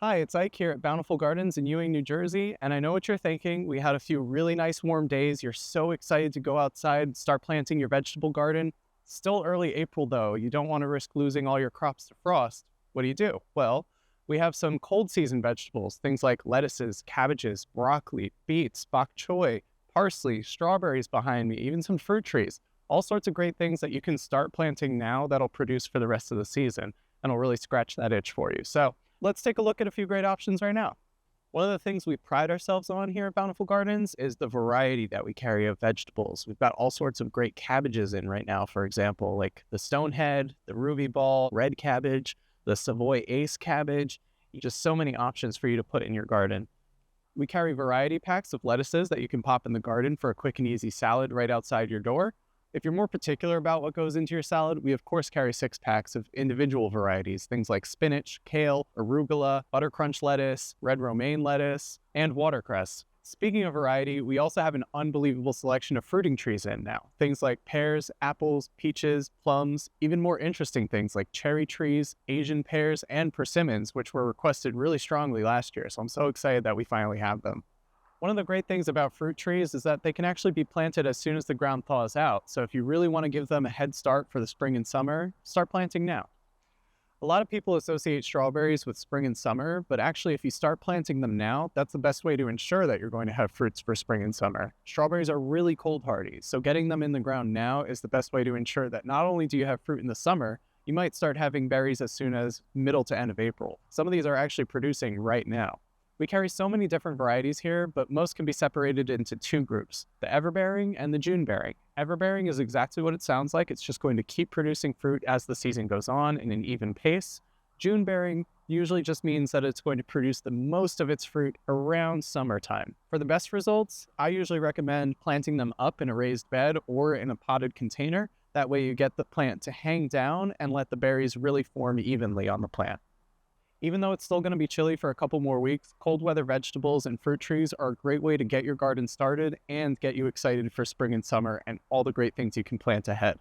Hi, it's Ike here at Bountiful Gardens in Ewing, New Jersey, and I know what you're thinking. We had a few really nice warm days. You're so excited to go outside and start planting your vegetable garden. Still early April though. You don't want to risk losing all your crops to frost. What do? Well, we have some cold season vegetables, things like lettuces, cabbages, broccoli, beets, bok choy, parsley, strawberries behind me, even some fruit trees. All sorts of great things that you can start planting now that'll produce for the rest of the season and will really scratch that itch for you. So let's take a look at a few great options right now. One of the things we pride ourselves on here at Bountiful Gardens is the variety that we carry of vegetables. We've got all sorts of great cabbages in right now, for example, like the stonehead, the ruby ball, red cabbage, the Savoy ace cabbage, just so many options for you to put in your garden. We carry variety packs of lettuces that you can pop in the garden for a quick and easy salad right outside your door. If you're more particular about what goes into your salad, we of course carry 6 packs of individual varieties, things like spinach, kale, arugula, buttercrunch lettuce, red romaine lettuce, and watercress. Speaking of variety, we also have an unbelievable selection of fruiting trees in now. Things like pears, apples, peaches, plums, even more interesting things like cherry trees, Asian pears, and persimmons, which were requested really strongly last year, so I'm so excited that we finally have them. One of the great things about fruit trees is that they can actually be planted as soon as the ground thaws out. So if you really want to give them a head start for the spring and summer, start planting now. A lot of people associate strawberries with spring and summer, but actually if you start planting them now, that's the best way to ensure that you're going to have fruits for spring and summer. Strawberries are really cold hardy, so getting them in the ground now is the best way to ensure that not only do you have fruit in the summer, you might start having berries as soon as middle to end of April. Some of these are actually producing right now. We carry so many different varieties here, but most can be separated into 2 groups, the everbearing and the June-bearing. Everbearing is exactly what it sounds like. It's just going to keep producing fruit as the season goes on in an even pace. June-bearing usually just means that it's going to produce the most of its fruit around summertime. For the best results, I usually recommend planting them up in a raised bed or in a potted container. That way you get the plant to hang down and let the berries really form evenly on the plant. Even though it's still going to be chilly for a couple more weeks, cold weather vegetables and fruit trees are a great way to get your garden started and get you excited for spring and summer and all the great things you can plant ahead.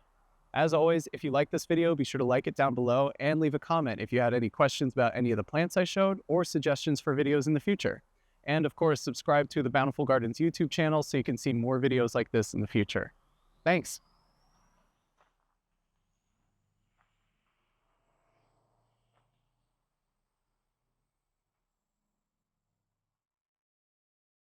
As always, if you like this video, be sure to like it down below and leave a comment if you had any questions about any of the plants I showed or suggestions for videos in the future. And of course, subscribe to the Bountiful Gardens YouTube channel so you can see more videos like this in the future. Thanks!